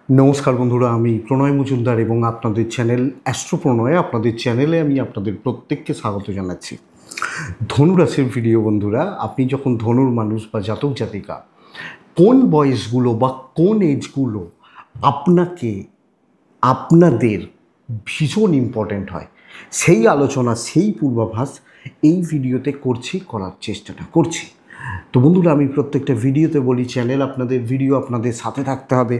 নমস্কার বন্ধুরা, আমি প্রণয় মজুমদার এবং আপনাদের চ্যানেল অ্যাস্ট্রো প্রণয়, আপনাদের চ্যানেলে আমি আপনাদের প্রত্যেককে স্বাগত জানাচ্ছি। ধনুরাশির ভিডিও বন্ধুরা, আপনি যখন ধনুর মানুষ বা জাতক জাতিকা, কোন বয়সগুলো বা কোন এজগুলো আপনাকে আপনাদের ভীষণ ইম্পর্ট্যান্ট হয়, সেই আলোচনা, সেই পূর্বাভাস এই ভিডিওতে করার চেষ্টাটা করছি। তো বন্ধুরা, আমি প্রত্যেকটা ভিডিওতে বলি, চ্যানেল আপনাদের, ভিডিও আপনাদের সাথে থাকতে হবে,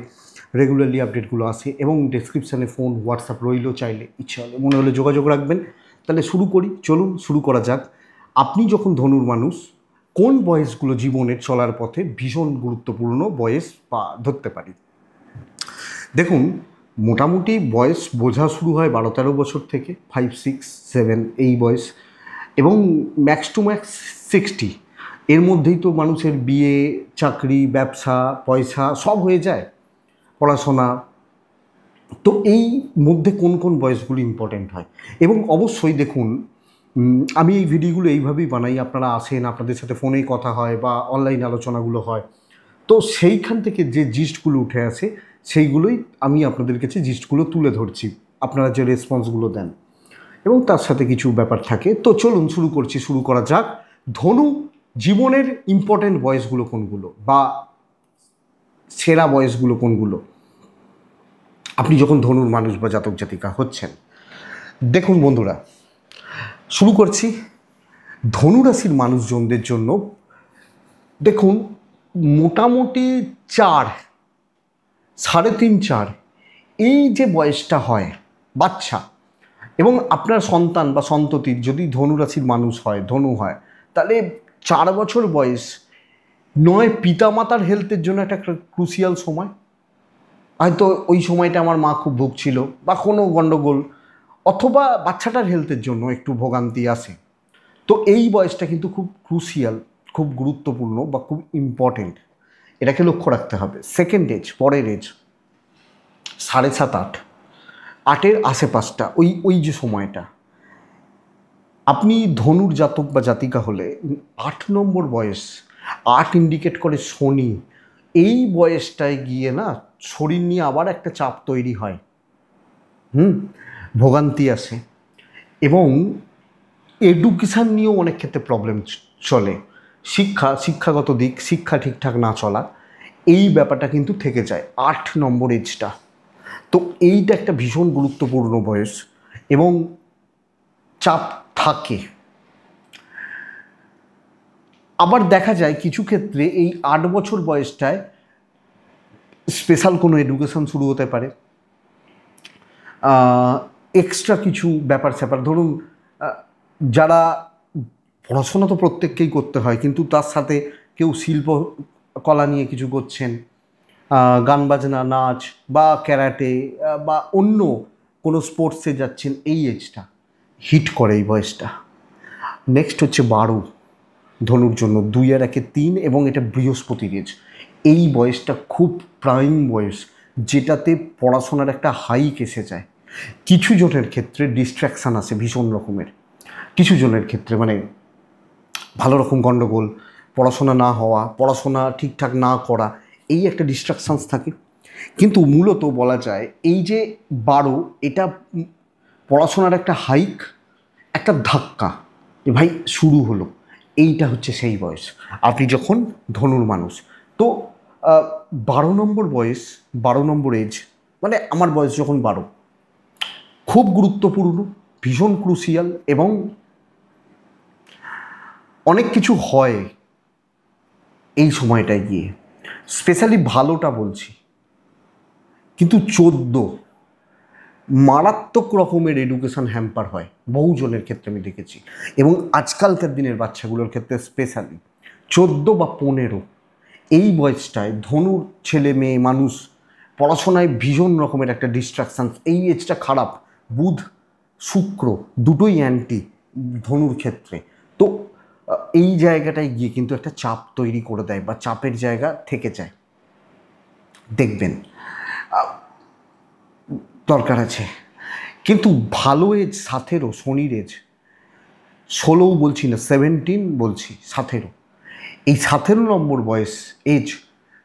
রেগুলারলি আপডেটগুলো আসে এবং ডেসক্রিপশানে ফোন হোয়াটসঅ্যাপ রইল, চাইলে ইচ্ছা হলে মনে হলে যোগাযোগ রাখবেন। তাহলে শুরু করি, চলুন শুরু করা যাক। আপনি যখন ধনুর মানুষ, কোন বয়সগুলো জীবনের চলার পথে ভীষণ গুরুত্বপূর্ণ বয়স বা ধরতে পারি? দেখুন, মোটামুটি বয়স বোঝা শুরু হয় 12-13 বছর থেকে, 5, 6, 7 এই বয়স, এবং ম্যাক্স টু ম্যাক্স 60। এর মধ্যেই তো মানুষের বিয়ে, চাকরি, ব্যবসা, পয়সা সব হয়ে যায়, পড়াশোনা। তো এই মধ্যে কোন কোন বয়সগুলো ইম্পর্ট্যান্ট হয়, এবং অবশ্যই দেখুন, আমি এই ভিডিওগুলো এইভাবেই বানাই, আপনারা আসেন, আপনাদের সাথে ফোনেই কথা হয় বা অনলাইন আলোচনাগুলো হয়। তো সেইখান থেকে যে জিস্টগুলো উঠে আসে, সেইগুলোই আমি আপনাদের কাছে জিস্টগুলো তুলে ধরছি, আপনারা যে রেসপন্সগুলো দেন, এবং তার সাথে কিছু ব্যাপার থাকে। তো চলুন শুরু করা যাক। ধনু জীবনের ইম্পর্ট্যান্ট বয়সগুলো কোনগুলো, বা সেরা বয়সগুলো কোনগুলো আপনি যখন ধনুর মানুষ বা জাতক জাতিকা হচ্ছেন? দেখুন বন্ধুরা, শুরু করছি। ধনুরাশির মানুষজনদের জন্য দেখুন, মোটামুটি 4, 3.5, 4 এই যে বয়সটা হয় বাচ্চা, এবং আপনার সন্তান বা সন্ততির যদি ধনুরাশির মানুষ হয়, ধনু হয়, তাহলে 4 বছর বয়স নয় পিতামাতার হেলথের জন্য একটা ক্রুশিয়াল সময়। হয়তো ওই সময়টা আমার মা খুব ভুগছিল বা কোনো গণ্ডগোল, অথবা বাচ্চাটার হেলথের জন্য একটু ভোগান্তি আসে। তো এই বয়সটা কিন্তু খুব ক্রুশিয়াল, খুব গুরুত্বপূর্ণ বা খুব ইম্পর্টেন্ট, এটাকে লক্ষ্য রাখতে হবে। সেকেন্ড এজ, পরের এজ 7.5, 8, 8-এর আশেপাশটা, ওই যে সময়টা, আপনি ধনুর জাতক বা জাতিকা হলে 8 নম্বর বয়স, 8 ইন্ডিকেট করে শনি। এই বয়সটায় গিয়ে না শরীর নিয়ে আবার একটা চাপ তৈরি হয়, ভোগান্তি আসে, এবং এডুকেশান নিয়েও অনেক ক্ষেত্রে প্রবলেম চলে। শিক্ষাগত দিক, শিক্ষা ঠিকঠাক না চলা, এই ব্যাপারটা কিন্তু থেকে যায় 8 নম্বর এজটা। তো এইটা একটা ভীষণ গুরুত্বপূর্ণ বয়স, এবং চাপ থাকে। আবার দেখা যায় কিছু ক্ষেত্রে এই 8 বছর বয়সটায় স্পেশাল কোনো এডুকেশন শুরু হতে পারে, এক্সট্রা কিছু ব্যাপার স্যাপার। ধরুন, যারা পড়াশোনা তো প্রত্যেককেই করতে হয়, কিন্তু তার সাথে কেউ শিল্প কলা নিয়ে কিছু করছেন, গান বাজনা, নাচ বা ক্যারাটে বা অন্য কোনো স্পোর্টসে যাচ্ছেন, এই এজটা হিট করে এই বয়সটা। নেক্সট হচ্ছে 12 ধনুর জন্য, 2 আর 1 3, এবং এটা বৃহস্পতির এজ। এই বয়সটা খুব প্রাইম বয়স, যেটাতে পড়াশোনার একটা হাইক এসে যায়। কিছু জনের ক্ষেত্রে ডিস্ট্র্যাকশান আসে ভীষণ রকমের, কিছু জনের ক্ষেত্রে মানে ভালো রকম গণ্ডগোল, পড়াশোনা না হওয়া, পড়াশোনা ঠিকঠাক না করা, এই একটা ডিস্ট্রাকশানস থাকে। কিন্তু মূলত বলা যায় এই যে 12, এটা পড়াশোনার একটা হাইক, একটা ধাক্কা, যে ভাই শুরু হলো, এইটা হচ্ছে সেই বয়স আপনি যখন ধনুর মানুষ। তো 12 নম্বর বয়স, 12 নম্বর এজ, মানে আমার বয়স যখন 12, খুব গুরুত্বপূর্ণ, ভীষণ ক্রুশিয়াল, এবং অনেক কিছু হয় এই সময়টায় গিয়ে। স্পেশালি ভালোটা বলছি, কিন্তু 14 মারাত্মক রকমের এডুকেশন হ্যাম্পার হয় বহুজনের ক্ষেত্রে আমি দেখেছি, এবং আজকালকার দিনের বাচ্চাগুলোর ক্ষেত্রে স্পেশালি 14 বা 15 এই বয়সটায় ধনুর ছেলে মেয়ে মানুষ পড়াশোনায় ভীষণ রকমের একটা ডিস্ট্রাকশান। এই এজটা খারাপ, বুধ শুক্র দুটোই অ্যান্টি ধনুর ক্ষেত্রে। তো এই জায়গাটায় গিয়ে কিন্তু একটা চাপ তৈরি করে দেয়, বা চাপের জায়গা থেকে যায়। দেখবেন দরকার আছে, কিন্তু ভালো এজ 17, শনির এজ 16 বলছি না, 17 বলছি, 17। এই 17 নম্বর বয়স এজ,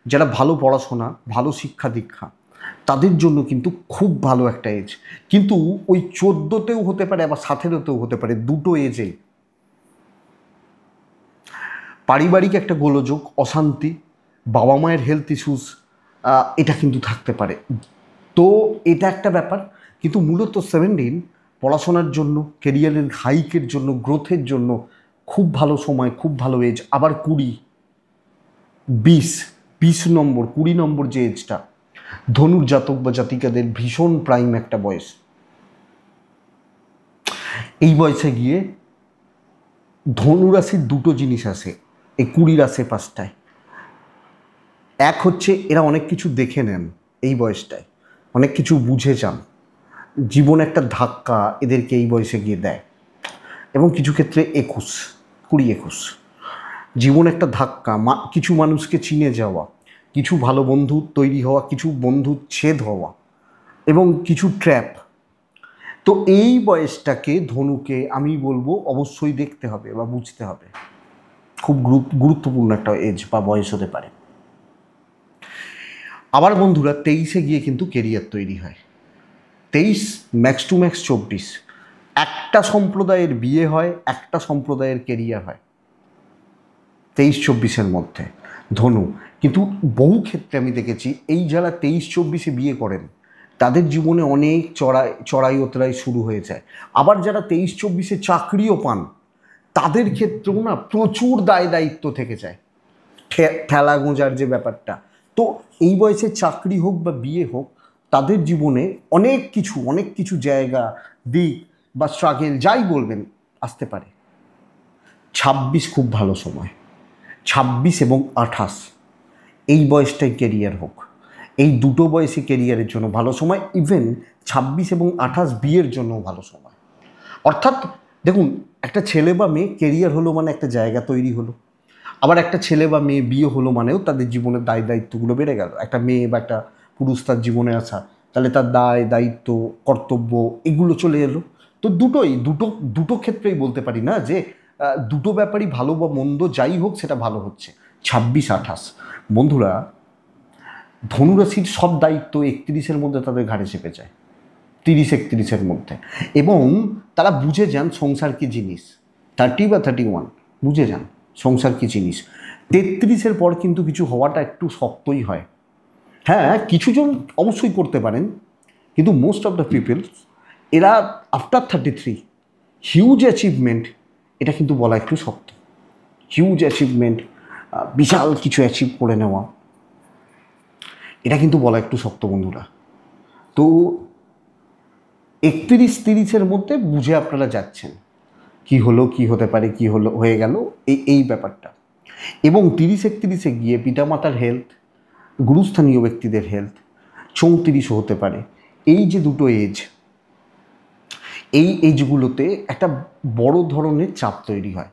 যারা ভালো পড়াশোনা, ভালো শিক্ষা দীক্ষা, তাদের জন্য কিন্তু খুব ভালো একটা এজ। কিন্তু ওই 14তেও হতে পারে, আবার 17তেও হতে পারে, দুটো এজে পারিবারিক একটা গোলযোগ, অশান্তি, বাবা মায়ের হেলথ ইস্যুস, এটা কিন্তু থাকতে পারে। তো এটা একটা ব্যাপার। কিন্তু মূলত 17 পড়াশোনার জন্য, কেরিয়ারের হাইকের জন্য, গ্রোথের জন্য খুব ভালো সময়, খুব ভালো এজ। আবার 20, 20 নম্বর, 20 নম্বর যে এজটা, ধনুর জাতক বা জাতিকাদের ভীষণ প্রাইম একটা বয়স। এই বয়সে গিয়ে ধনুরাশির দুটো জিনিস আসে এই 20 আশেপাশটায়। এক হচ্ছে এরা অনেক কিছু দেখে নেন এই বয়সটায়, অনেক কিছু বুঝে যান। জীবন একটা ধাক্কা এদেরকে এই বয়সে গিয়ে দেয়, এবং কিছু ক্ষেত্রে 21, 20-21 জীবন একটা ধাক্কা, কিছু মানুষকে চিনে যাওয়া, কিছু ভালো বন্ধু তৈরি হওয়া, কিছু বন্ধু ছেদ হওয়া, এবং কিছু ট্র্যাপ। তো এই বয়সটাকে ধনুকে আমি বলবো অবশ্যই দেখতে হবে বা বুঝতে হবে। খুব গুরুত্বপূর্ণ একটা এজ বা বয়স হতে পারে। আবার বন্ধুরা 23-এ গিয়ে কিন্তু কেরিয়ার তৈরি হয়। 23 ম্যাক্স টু ম্যাক্স 24, একটা সম্প্রদায়ের বিয়ে হয়, একটা সম্প্রদায়ের কেরিয়ার হয় 23-24-এর মধ্যে ধনু। কিন্তু বহু ক্ষেত্রে আমি দেখেছি এই যারা 23-24-এ বিয়ে করেন তাদের জীবনে অনেক চড়াই উতরাই শুরু হয়ে যায়। আবার যারা 23-24-এ চাকরিও পান তাদের ক্ষেত্রেও না প্রচুর দায় দায়িত্ব থেকে যায়, ঠেলা গোঁজার যে ব্যাপারটা। তো এই বয়সে চাকরি হোক বা বিয়ে হোক, তাদের জীবনে অনেক কিছু জায়গা, দিক বা স্ট্রাগেল যাই বলবেন আসতে পারে। 26 খুব ভালো সময়, 26 এবং 28 এই বয়সটাই কেরিয়ার হোক, এই দুটো বয়সে কেরিয়ারের জন্য ভালো সময়। ইভেন 26 এবং 28 বিয়ের জন্য ভালো সময়। অর্থাৎ দেখুন, একটা ছেলে বা মেয়ে কেরিয়ার হলো মানে একটা জায়গা তৈরি হলো, আবার একটা ছেলে বা মেয়ে বিয়ে হলো মানেও তাদের জীবনের দায় দায়িত্বগুলো বেড়ে গেল। একটা মেয়ে বা একটা পুরুষ তার জীবনে আসা, তাহলে তার দায় দায়িত্ব, কর্তব্য এগুলো চলে এলো। তো দুটো ক্ষেত্রেই বলতে পারি না যে দুটো ব্যাপারই ভালো বা মন্দ, যাই হোক সেটা ভালো হচ্ছে। 26-28 বন্ধুরা, ধনুরাশির সব দায়িত্ব 31-এর মধ্যে তাদের ঘাড়ে চেপে যায়, 30-31-এর মধ্যে। এবং তারা বুঝে যান সংসার কি জিনিস। 30 বা 31 বুঝে যান সংসার কি জিনিস। 33-এর পর কিন্তু কিছু হওয়াটা একটু শক্তই হয়। হ্যাঁ, কিছুজন অবশ্যই করতে পারেন, কিন্তু মোস্ট অফ দ্য পিপল এরা আফটার 33 হিউজ অ্যাচিভমেন্ট, এটা কিন্তু বলা একটু শক্ত। হিউজ অ্যাচিভমেন্ট, বিশাল কিছু অ্যাচিভ করে নেওয়া, এটা কিন্তু বলা একটু শক্ত বন্ধুরা। তো 31-30-এর মধ্যে বুঝে আপনারা যাচ্ছেন কি হলো, কি হতে পারে, কি হলো, হয়ে গেল এই ব্যাপারটা। এবং 30-31-এ গিয়ে পিতামাতার হেলথ, গুরুস্থানীয় ব্যক্তিদের হেলথ, 34-ও হতে পারে। এই যে দুটো এজ, এই এজগুলোতে একটা বড় ধরনের চাপ তৈরি হয়।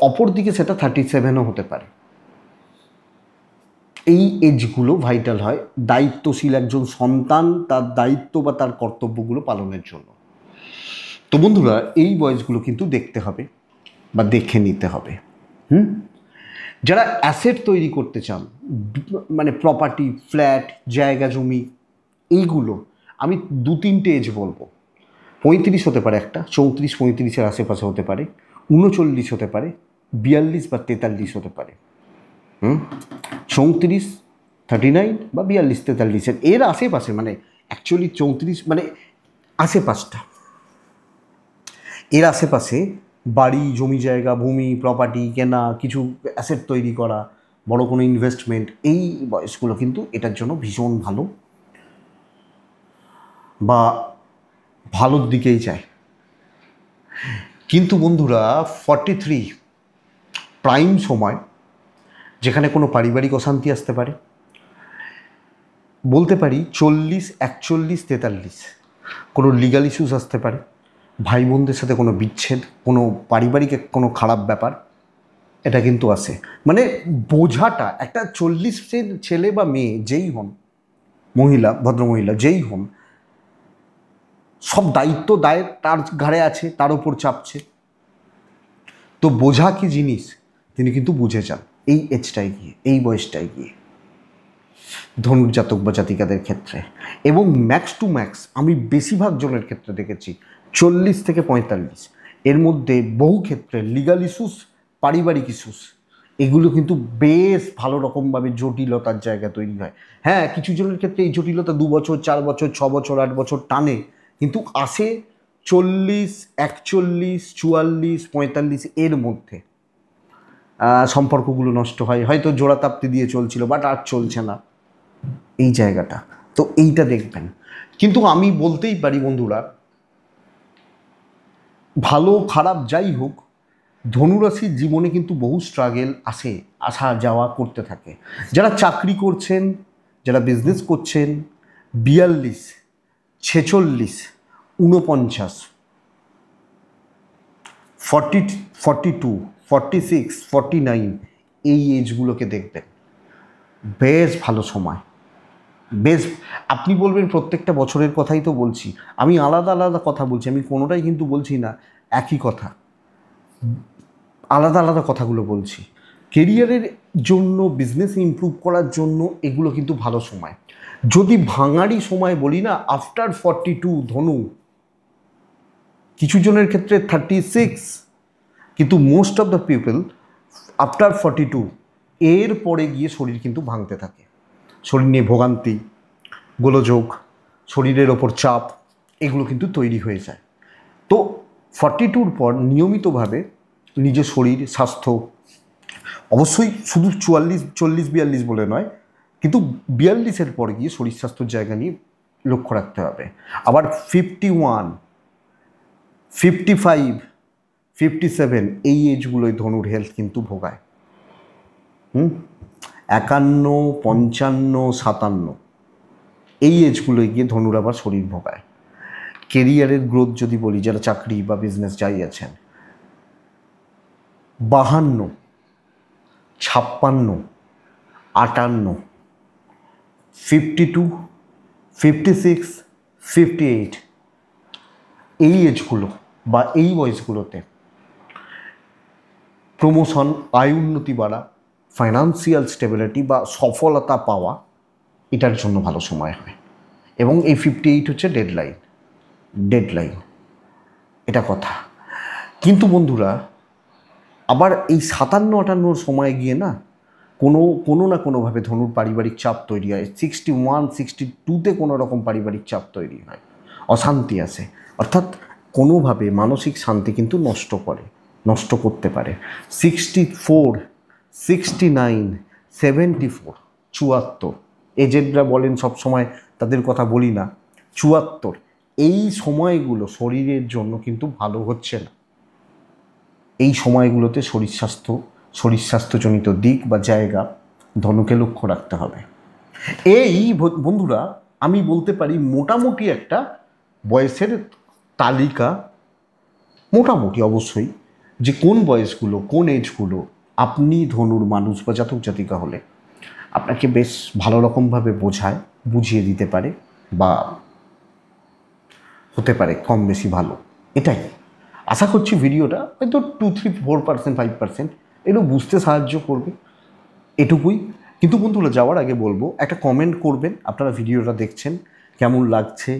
অপরদিকে সেটা 37-ও হতে পারে। এই এজগুলো ভাইটাল হয় দায়িত্বশীল একজন সন্তান তার দায়িত্ব বা তার কর্তব্যগুলো পালনের জন্য। তো বন্ধুরা, এই বয়সগুলো কিন্তু দেখতে হবে বা দেখে নিতে হবে। যারা অ্যাসেট তৈরি করতে চান, মানে প্রপার্টি, ফ্ল্যাট, জায়গা জমি, এইগুলো আমি 2-3টে এজ বলবো। 35 হতে পারে একটা, 34-35-এর আশেপাশে হতে পারে, 39 হতে পারে, 42 বা 43 হতে পারে। 34, 39 বা 42-43-এর এর আশেপাশে, মানে অ্যাকচুয়ালি 34 মানে আশেপাশটা, এর আশেপাশে বাড়ি, জমি জায়গা, ভূমি, প্রপার্টি কেনা, কিছু অ্যাসেট তৈরি করা, বড় কোনো ইনভেস্টমেন্ট, এই বয়সগুলো কিন্তু এটার জন্য ভীষণ ভালো বা ভালোর দিকেই যায়। কিন্তু বন্ধুরা 43 প্রাইম সময়, যেখানে কোনো পারিবারিক অশান্তি আসতে পারে। বলতে পারি 40, 41, 43 কোনো লিগাল ইস্যুস আসতে পারে, ভাই বোনদের সাথে কোনো বিচ্ছেদ, কোনো পারিবারিক কোনো খারাপ ব্যাপার, এটা কিন্তু আসে। মানে বোঝাটা একটা 40-এর ছেলে বা মেয়ে যেই হন, মহিলা, ভদ্রমহিলা যেই হন, সব দায়িত্ব দায় তার ঘাড়ে আছে, তার ওপর চাপছে। তো বোঝা কি জিনিস তিনি কিন্তু বুঝে যান এই এজটায় গিয়ে, এই বয়সটায় গিয়ে। ধনুর জাতক বা জাতিকাদের ক্ষেত্রে, এবং ম্যাক্স টু ম্যাক্স আমি বেশিরভাগ জনের ক্ষেত্রে দেখেছি 40 থেকে 45, এর মধ্যে বহু ক্ষেত্রে লিগাল ইস্যুস, পারিবারিক ইস্যুস, এগুলো কিন্তু বেশ ভালো রকমভাবে জটিলতার জায়গা তৈরি হয়। হ্যাঁ, কিছু জনের ক্ষেত্রে এই জটিলতা 2 বছর, 4 বছর, 6 বছর, 8 বছর টানে, কিন্তু আসে 40, 41, 44, 45 এর মধ্যে সম্পর্কগুলো নষ্ট হয়। হয়তো জোড়াতাপ্তি দিয়ে চলছিল, বাট আর চলছে না, এই জায়গাটা। তো এইটা দেখবেন। কিন্তু আমি বলতেই পারি বন্ধুরা, ভালো খারাপ যাই হোক, ধনুরাশির জীবনে কিন্তু বহু স্ট্রাগেল আসা যাওয়া করতে থাকে। যারা চাকরি করছেন, যারা বিজনেস করছেন, 42, 46, 49, 42, 46, 49 এই এজগুলোকে দেখবেন। বেশ ভালো সময়, বেশ। আপনি বলবেন প্রত্যেকটা বছরের কথাই তো বলছি, আমি আলাদা আলাদা কথা বলছি, আমি কোনোটাই কিন্তু বলছি না একই কথা, আলাদা আলাদা কথাগুলো বলছি। কেরিয়ারের জন্য, বিজনেস ইমপ্রুভ করার জন্য এগুলো কিন্তু ভালো সময়। যদি ভাঙাড়ি সময় বলি না, আফটার 42 ধনু, কিছু জনের ক্ষেত্রে 36, কিন্তু most of the people after 42 এর পরে গিয়ে শরীর কিন্তু ভাঙতে থাকে। শরীর নিয়ে ভোগান্তি, গোলযোগ, শরীরের ওপর চাপ, এগুলো কিন্তু তৈরি হয়ে যায়। তো 42-র পর নিয়মিতভাবে নিজের শরীর স্বাস্থ্য, অবশ্যই শুধু 44, 40, 42 বলে নয়, কিন্তু 42-এর পরে গিয়ে শরীর স্বাস্থ্যের জায়গা নিয়ে লক্ষ্য রাখতে হবে। আবার 51, 55, 57 এই এজগুলোই ধনুর হেলথ কিন্তু ভোগায়। 51, 55, 57 এই এজগুলোয় গিয়ে ধনুর আবার শরীর ভোগায়। কেরিয়ারের গ্রোথ যদি বলি, যারা চাকরি বা বিজনেস যাই আছেন, 52, 56, 58, 52, 56, 58 এই এজগুলো বা এই বয়সগুলোতে প্রমোশন, আয় উন্নতি বাড়া, ফাইন্যান্সিয়াল স্টেবিলিটি বা সফলতা পাওয়া, এটার জন্য ভালো সময় হয়। এবং এই 58 হচ্ছে ডেডলাইন, এটা কথা। কিন্তু বন্ধুরা, আবার এই 57-58 সময় গিয়ে না কোনো না কোনোভাবে ধনুর পারিবারিক চাপ তৈরি হয়। 61, 62-তে কোনো রকম পারিবারিক চাপ তৈরি হয়, অশান্তি আসে, অর্থাৎ কোনোভাবে মানসিক শান্তি কিন্তু নষ্ট করতে পারে। 64, 69, 74, 74 এজেন্টরা বলেন সবসময়, তাদের কথা বলি না, 74 এই সময়গুলো শরীরের জন্য কিন্তু ভালো হচ্ছে না। এই সময়গুলোতে শরীর স্বাস্থ্যজনিত দিক বা জায়গা ধনুকে লক্ষ্য রাখতে হবে। এই বন্ধুরা, আমি বলতে পারি মোটামুটি একটা বয়সের তালিকা, মোটামুটি অবশ্যই, যে কোন বয়সগুলো, কোন এজগুলো আপনি ধনুর মানুষ বা জাতক জাতিকা হলে আপনাকে বেশ ভালো রকমভাবে বুঝিয়ে দিতে পারে, বা হতে পারে কম বেশি ভালো। এটাই আশা করছি। ভিডিওটা হয়তো 2, 3, 4%, 5% এগুলো বুঝতে সাহায্য করবে, এটুকুই। কিন্তু বন্ধুরা, যাওয়ার আগে বলবো, একটা কমেন্ট করবেন, আপনারা ভিডিওটা দেখছেন কেমন লাগছে,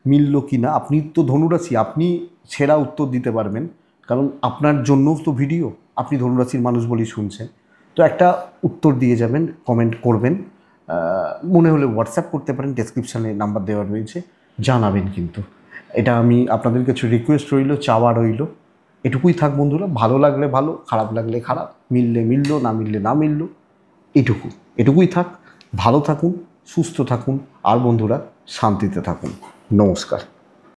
মিলল কি না। আপনি তো ধনুরাশি, আপনি সেরা উত্তর দিতে পারবেন, কারণ আপনার জন্যও তো ভিডিও, আপনি ধনুরাশির মানুষ বলেই শুনছেন। তো একটা উত্তর দিয়ে যাবেন, কমেন্ট করবেন, মনে হলে হোয়াটসঅ্যাপ করতে পারেন, ডেসক্রিপশানে নাম্বার দেওয়া রয়েছে, জানাবেন। কিন্তু এটা আমি আপনাদের কাছে রিকোয়েস্ট রইল, চাওয়া রইল, এটুকুই থাক বন্ধুরা। ভালো লাগলে ভালো, খারাপ লাগলে খারাপ, মিললে মিলল, না মিললে না মিলল, এটুকুই থাক। ভালো থাকুন, সুস্থ থাকুন, আর বন্ধুরা শান্তিতে থাকুন। নমস্কার।